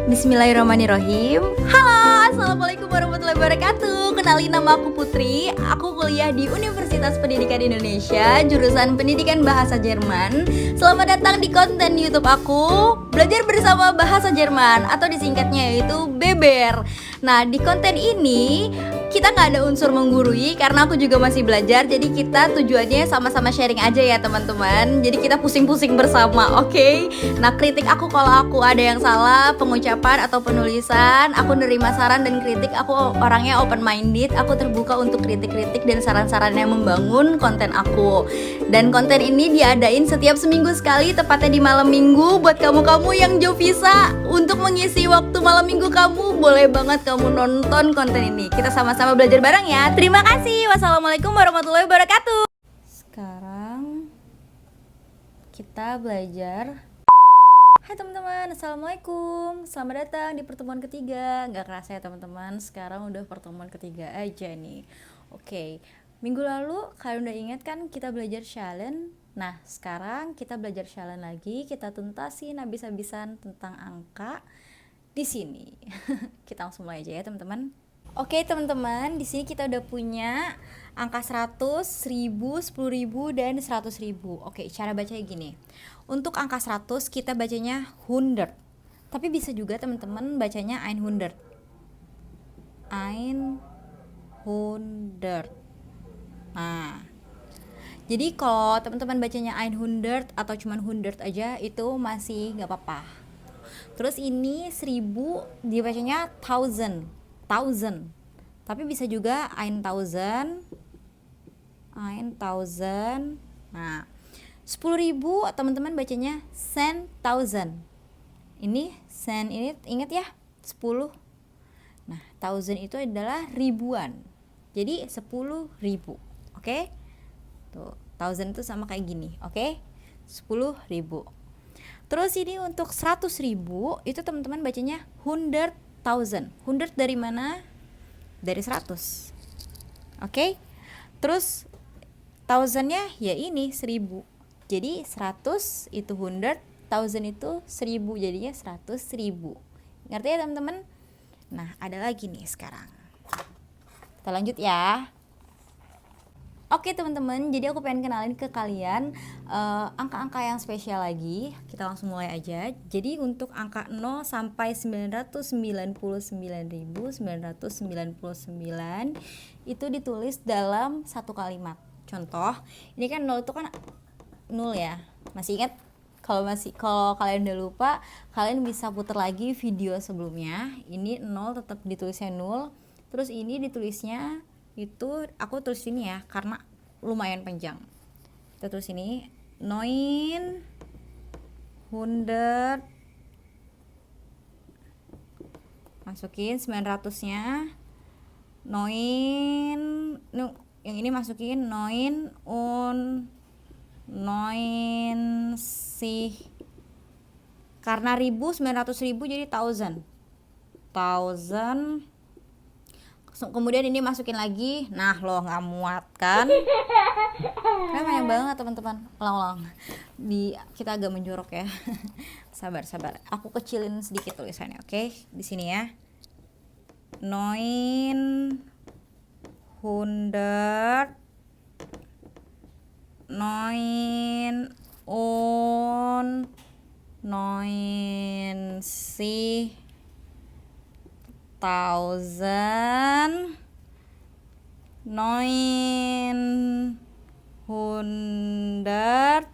Bismillahirrahmanirrahim. Halo, assalamualaikum warahmatullahi wabarakatuh. Kenalin, nama aku Putri. Aku kuliah di Universitas Pendidikan Indonesia, jurusan Pendidikan Bahasa Jerman. Selamat datang di konten YouTube aku, Belajar Bersama Bahasa Jerman, atau disingkatnya yaitu BBR. Nah, di konten ini kita nggak ada unsur menggurui karena aku juga masih belajar. Jadi kita tujuannya sama-sama sharing aja ya teman-teman. Jadi kita pusing-pusing bersama, oke? Nah, kritik aku kalau aku ada yang salah pengucapan atau penulisan, aku nerima saran dan kritik. Aku orangnya open minded, aku terbuka untuk kritik-kritik dan saran-saran yang membangun konten aku. Dan konten ini diadain setiap seminggu sekali, tepatnya di malam minggu. Buat kamu-kamu yang jauh visa untuk mengisi waktu malam minggu kamu, boleh banget kamu nonton konten ini. Kita sama-sama belajar bareng ya. Terima kasih. Wassalamualaikum warahmatullahi wabarakatuh. Sekarang kita belajar. Hai teman-teman, assalamualaikum. Selamat datang di pertemuan ketiga. Gak kerasa ya teman-teman, sekarang udah pertemuan ketiga aja nih. Oke, minggu lalu kalian udah ingat kan kita belajar challenge. Nah, sekarang kita belajar challenge lagi. Kita tuntasin habis-habisan tentang angka di sini. Kita langsung mulai aja ya teman-teman. Oke teman-teman, di sini kita udah punya angka 100, 1000, 10.000 dan 100.000. Oke, cara bacanya gini. Untuk angka 100 kita bacanya 100. Tapi bisa juga teman-teman bacanya 100. 100. Nah, jadi kalau teman-teman bacanya 100 atau cuma 100 aja itu masih nggak apa-apa. Terus ini 1000 dibacanya 1000. Tapi bisa juga 1000. Nah, 10.000 teman-teman bacanya 10,000. Ini sen, ini ingat ya, 10. Nah, 1000 itu adalah ribuan. Jadi 10.000. Oke? Tuh, 1000 itu sama kayak gini, oke? 10.000. Terus ini untuk 100.000 itu teman-teman bacanya 100,000. 100 dari mana? Dari 100. Oke? Terus 1000-nya ya ini 1000. Jadi 100 itu 100, 1000 itu 1000, jadinya 100.000. Ngerti ya teman-teman? Nah, ada lagi nih sekarang. Kita lanjut ya. Oke teman-teman, jadi aku pengen kenalin ke kalian angka-angka yang spesial lagi. Kita langsung mulai aja. Jadi untuk angka 0 sampai 999.999 itu ditulis dalam satu kalimat. Contoh, ini kan 0 itu kan 0 ya. Masih ingat? Kalau kalian udah lupa, kalian bisa putar lagi video sebelumnya. Ini 0 tetap ditulisnya 0. Terus ini ditulisnya itu aku tulis ini ya karena lumayan panjang. Kita tulis ini 900, masukin 900-nya, 9, yang ini masukin 9 sih, karena 900.000 jadi 1000. Kemudian ini masukin lagi. Nah, lo nggak muat kan? Kan banyak banget teman-teman. Ulang-ulang. Kita agak menjorok ya. Sabar. Aku kecilin sedikit tulisannya, oke? Di sini ya. 900, 9 sih, 1000, 900,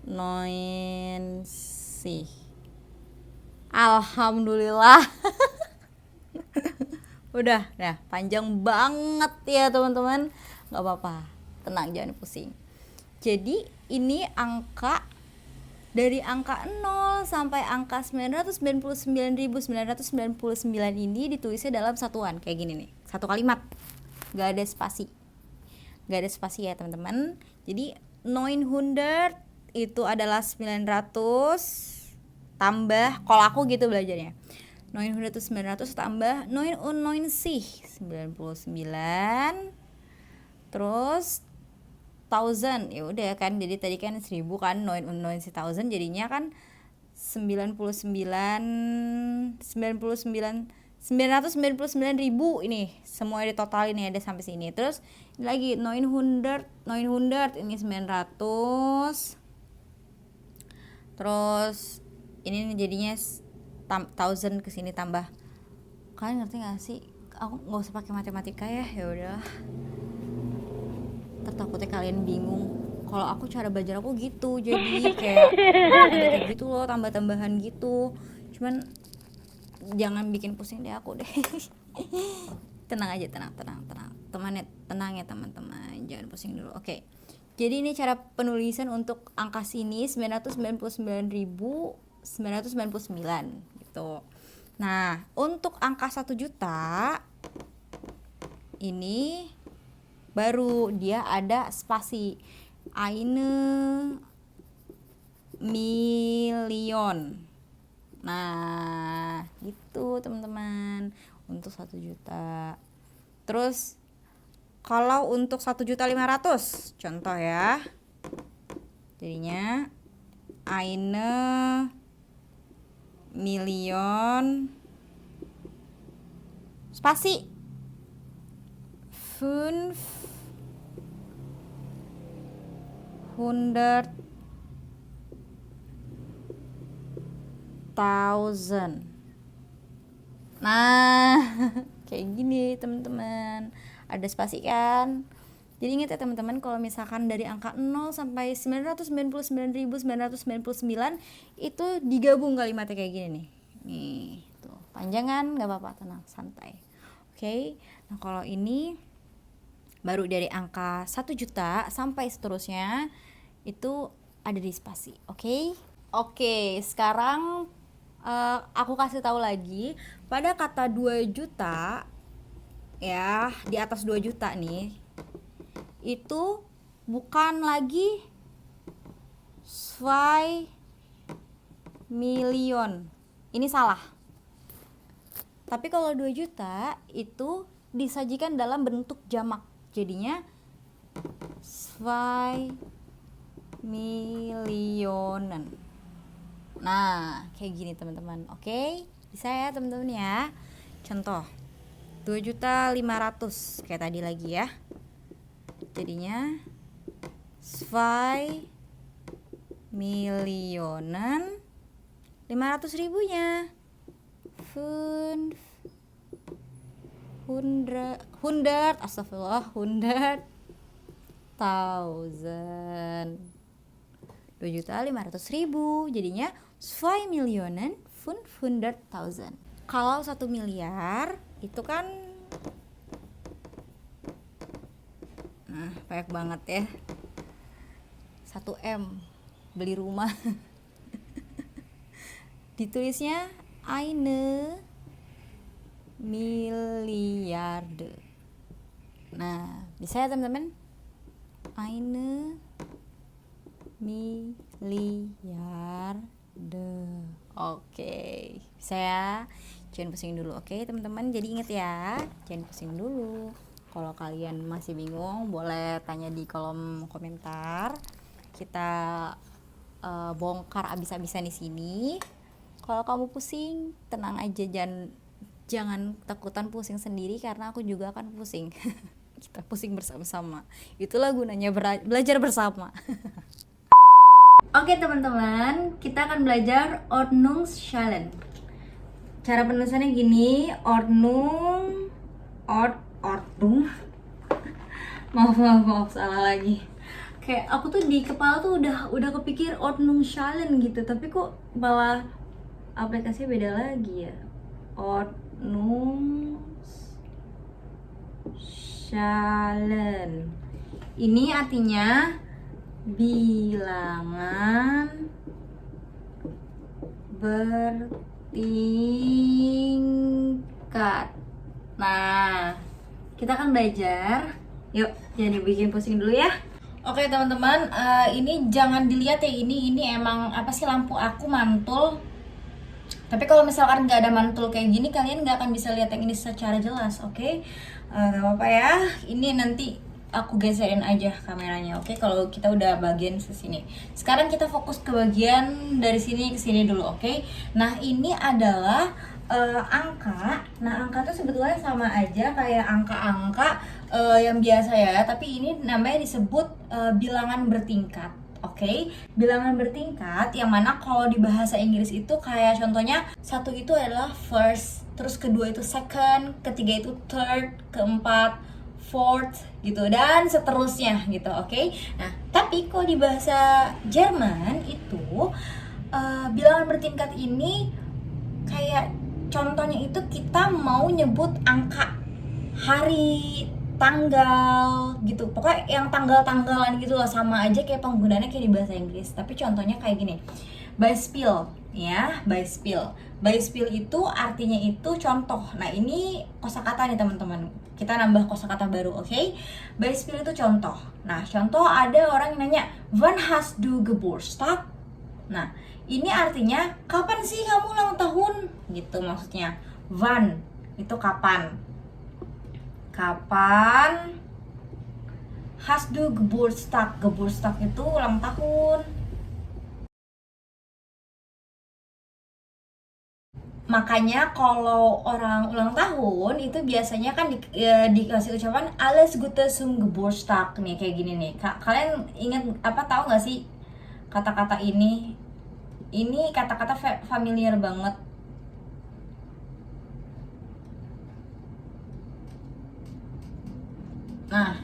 9 sih. Alhamdulillah. Udah panjang banget ya teman-teman. Gak apa-apa, tenang, jangan pusing. Jadi ini angka dari angka 0 sampai angka 999.999 ini ditulisnya dalam satuan kayak gini nih, satu kalimat, gak ada spasi ya teman-teman. Jadi 900 itu adalah 900 tambah, kalau aku gitu belajarnya, 900 itu 900 tambah 9 sih 99, terus thousand. Ya udah kan, jadi tadi kan 1000 kan, 90,000 jadinya kan 999 ini semua ditotalin nih, ada sampai sini. Terus ini lagi 900 ini 900. Terus ini jadinya 1000 ke sini tambah. Kalian ngerti gak sih? Aku nggak usah pakai matematika ya, ya udah. Takutnya kalian bingung. Kalau aku cara belajar aku gitu, jadi kayak ada kayak gitu loh, tambah-tambahan gitu. Cuman jangan bikin pusing deh aku deh. Tenang aja, tenang ya teman-teman, jangan pusing dulu. Oke. Jadi ini cara penulisan untuk angka sini 999.999 gitu. Nah, untuk angka 1 juta ini baru dia ada spasi. Eine Million. Nah, gitu teman-teman untuk 1 juta. Terus kalau untuk 1.500.000 contoh ya. Jadinya eine Million spasi 500.000. Nah, kayak gini teman-teman. Ada spasi kan? Jadi ingat ya teman-teman, kalau misalkan dari angka 0 sampai 999.999 itu digabung kalimatnya kayak gini nih. Nih, tuh. Panjangan enggak apa-apa, tenang, santai. Oke. Nah, kalau ini baru dari angka 1 juta sampai seterusnya itu ada di spasi. Oke, sekarang aku kasih tahu lagi pada kata 2 juta ya, di atas 2 juta nih itu bukan lagi 2 million. Ini salah. Tapi kalau 2 juta itu disajikan dalam bentuk jamak. Jadinya 2 millionen. Nah, kayak gini teman-teman. Oke, bisa ya teman-teman ya. Contoh 2.500.000 kayak tadi lagi ya. Jadinya 2 millionen 500.000-nya 100 astagfirullah 100.000 2.500.000 jadinya 2 millionen 500.000. Kalau 1 miliar itu kan banyak banget ya. 1 M beli rumah. Ditulisnya eine Milliarde. Nah, bisa ya teman-teman? Eine Milliarde. Oke, bisa ya? Jangan pusing dulu, oke teman-teman. Jadi ingat ya, jangan pusing dulu. Kalau kalian masih bingung, boleh tanya di kolom komentar. Kita bongkar abis-abisan di sini. Kalau kamu pusing, tenang aja, jangan takutan pusing sendiri karena aku juga akan pusing. Kita pusing bersama-sama. Itulah gunanya belajar bersama. Oke teman-teman, kita akan belajar Ordnungsschalen. Cara penulisannya gini, Ordnung. Maaf, salah lagi. Kayak aku tuh di kepala tuh udah kepikir Ordnungsschalen gitu, tapi kok malah aplikasinya beda lagi ya. Ordnungsschalen. Ini artinya bilangan bertingkat. Nah, kita akan belajar. Yuk, jangan dibikin pusing dulu ya. Oke teman-teman, ini jangan dilihat ya, ini emang apa sih, lampu aku mantul. Tapi kalau misalkan nggak ada mantul kayak gini, kalian nggak akan bisa lihat yang ini secara jelas, oke? Nggak apa-apa ya. Ini nanti aku geserin aja kameranya, oke? Kalau kita udah bagian sini. Sekarang kita fokus ke bagian dari sini ke sini dulu, oke? Nah, ini adalah angka. Nah, angka tuh sebetulnya sama aja kayak angka-angka yang biasa ya, tapi ini namanya disebut bilangan bertingkat. Oke, bilangan bertingkat yang mana kalau di bahasa Inggris itu kayak contohnya satu itu adalah first, terus kedua itu second, ketiga itu third, keempat fourth gitu dan seterusnya gitu. Oke. Nah, tapi kalau di bahasa Jerman itu bilangan bertingkat ini kayak contohnya itu kita mau nyebut angka, hari, tanggal gitu, pokoknya yang tanggal-tanggalan gitu loh, sama aja kayak penggunaannya kayak di bahasa Inggris. Tapi contohnya kayak gini, Beispiel ya, Beispiel itu artinya itu contoh. Nah, ini kosakata nih teman-teman, kita nambah kosakata baru, oke? Beispiel itu contoh. Nah, contoh ada orang yang nanya, wann hast du Geburtstag? Nah, ini artinya kapan sih kamu ulang tahun gitu maksudnya. Wann itu kapan, kapan. Hast du Geburtstag, Geburtstag itu ulang tahun. Makanya kalau orang ulang tahun itu biasanya kan dikasih ucapan alles Gute zum Geburtstag nih, kayak gini nih. Kalian ingat apa, tahu nggak sih kata-kata ini? Ini kata-kata familiar banget. Nah,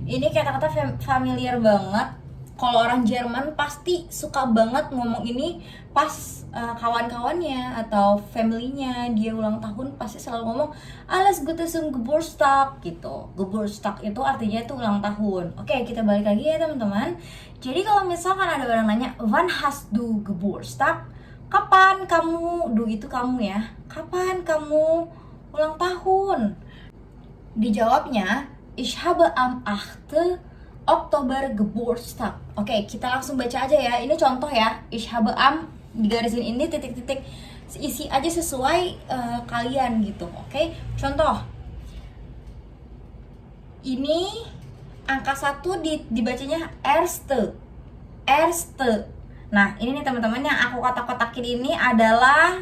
ini kata-kata familiar banget. Kalau orang Jerman pasti suka banget ngomong ini pas kawan-kawannya atau family-nya dia ulang tahun, pasti selalu ngomong alles Gute zum Geburtstag gitu. Geburtstag itu artinya itu ulang tahun. Oke, kita balik lagi ya teman-teman. Jadi kalau misalkan ada orang nanya wann hast du Geburtstag, kapan kamu, du itu kamu ya, kapan kamu ulang tahun? Dijawabnya ich habe am 8. Oktober Geburtstag. Oke, kita langsung baca aja ya. Ini contoh ya. Ich habe am, digarisin ini titik-titik. Isi aja sesuai kalian gitu. Oke, contoh. Ini angka 1 dibacanya erste. Erste. Nah, ini nih teman-teman yang aku kotak-kotakin ini adalah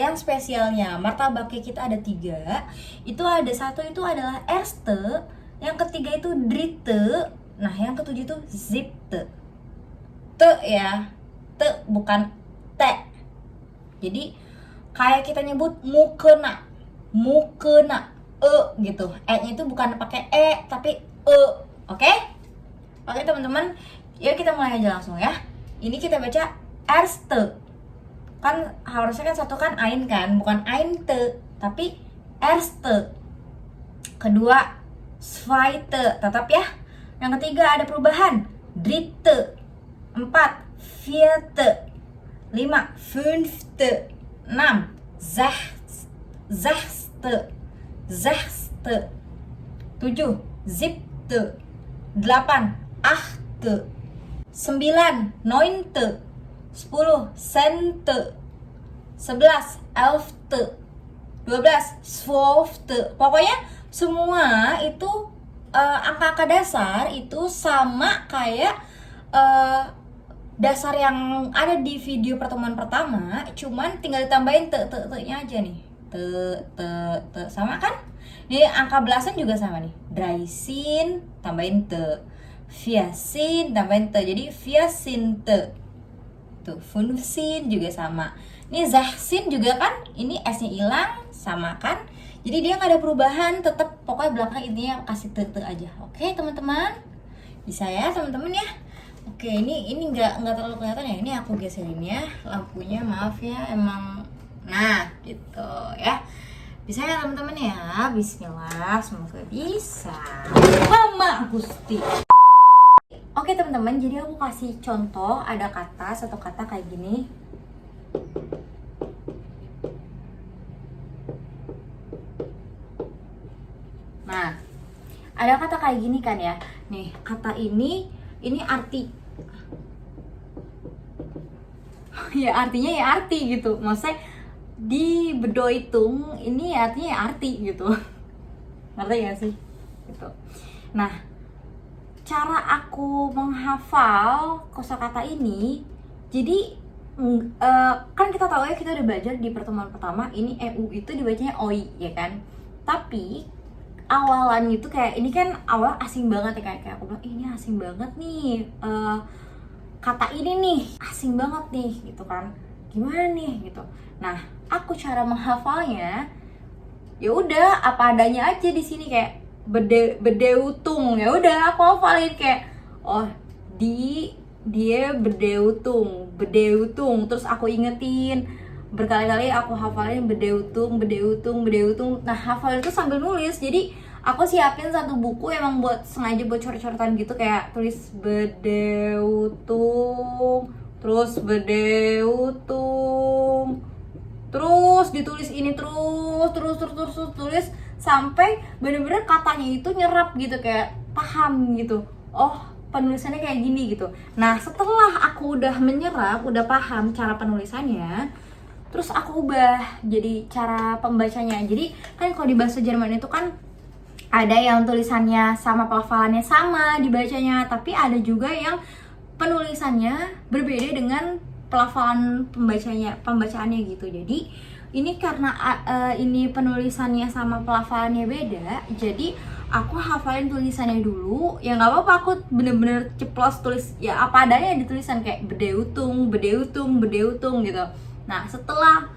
yang spesialnya. Martabaknya kita ada 3. Itu ada 1 itu adalah erste, yang ketiga itu dritte, nah yang ketujuh itu siebte. Te ya, te bukan te. Jadi kayak kita nyebut mukena, gitu. E-nya itu bukan pakai e tapi e, oke? Oke teman-teman, yuk kita mulai aja langsung ya. Ini kita baca erste. Kan harusnya kan satu kan ein kan, bukan einte, tapi erste. Kedua zweite, tetap ya. Yang ketiga ada perubahan, dritte. 4, vierte. 5, fünfte. 6, sechste. 7, siebte. 8, achte. 9, neunte. 10, cente. 11, elfte. 12, zwölfte. Pokoknya semua itu angka-angka dasar itu sama kayak dasar yang ada di video pertemuan pertama, cuman tinggal ditambahin te-nya aja nih. Te sama kan? Ini angka belasan juga sama nih. Dreisin tambahin te. Viersin tambahin te. Jadi viersinte. Tuh, fünfzehn juga sama. Ini sechzehn juga kan, ini S-nya hilang, sama kan? Jadi dia nggak ada perubahan, tetap pokoknya belakang intinya kasih te aja. Oke teman-teman, bisa ya teman-teman ya. Oke, ini nggak terlalu kelihatan ya. Ini aku geserin ya lampunya, maaf ya emang. Nah gitu ya. Bisa ya teman-teman ya. Bismillah, semoga bisa. Mama Gusti. Oke teman-teman, jadi aku kasih contoh, ada kata, satu kata kayak gini. Nah, ada kata kayak gini kan ya. Nih, kata ini arti. Ya artinya ya arti gitu. Maksudnya di Bedeutung ini artinya ya arti gitu. Ngerti gak sih? Gitu. Nah, cara aku menghafal kosakata ini, jadi kan kita tahu ya, kita udah belajar di pertemuan pertama ini EU itu dibacanya OI ya kan. Tapi awalan itu kayak ini kan awal asing banget ya, kayak aku bilang ini asing banget nih, kata ini nih asing banget nih gitu kan, gimana nih gitu. Nah, aku cara menghafalnya ya udah apa adanya aja di sini, kayak bedeutung, ya udah aku hafalin kayak oh dia bedeutung, terus aku ingetin berkali-kali, aku hafalin bedeutung. Nah, hafal itu sambil nulis, jadi aku siapin satu buku emang sengaja buat coret-coretan gitu, kayak tulis bedeutung, terus bedeutung, terus ditulis ini terus tulis sampai bener-bener katanya itu nyerap gitu, kayak paham gitu, oh penulisannya kayak gini gitu. Nah, setelah aku udah menyerap, udah paham cara penulisannya, terus aku ubah jadi cara pembacanya. Jadi kan kalau di bahasa Jerman itu kan ada yang tulisannya sama, pelafalannya sama dibacanya, tapi ada juga yang penulisannya berbeda dengan pelafalan pembacaannya gitu. Jadi ini karena ini penulisannya sama pelafalannya beda, jadi aku hafalin tulisannya dulu. Ya nggak apa-apa, aku bener-bener ceplos tulis ya apa adanya di tulisan, kayak bedeutung gitu. Nah, setelah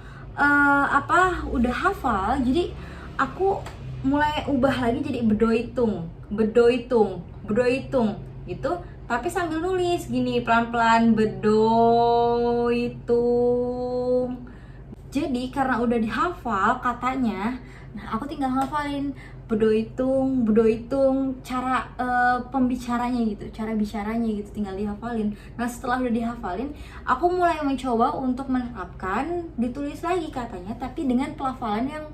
udah hafal, jadi aku mulai ubah lagi jadi bedeutung gitu, tapi sambil nulis gini pelan-pelan, bedeutung. Jadi karena udah dihafal katanya, nah aku tinggal hafalin bedeutung, cara pembicaranya gitu, cara bicaranya gitu, tinggal dihafalin. Nah, setelah udah dihafalin, aku mulai mencoba untuk menerapkan, ditulis lagi katanya, tapi dengan pelafalan yang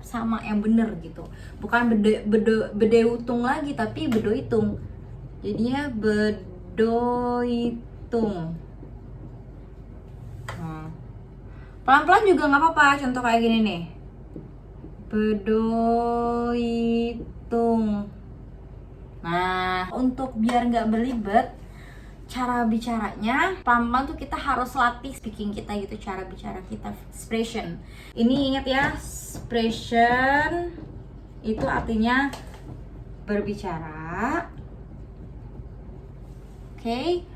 sama, yang bener gitu. Bukan bedeutung lagi, tapi bedeutung. Jadinya bedeutung. Pelan-pelan juga nggak apa-apa, contoh kayak gini nih, bedeutung. Nah, untuk biar nggak belibet cara bicaranya, pelan-pelan tuh kita harus latih speaking kita gitu, cara bicara kita, expression. Ini ingat ya, expression itu artinya berbicara. Oke.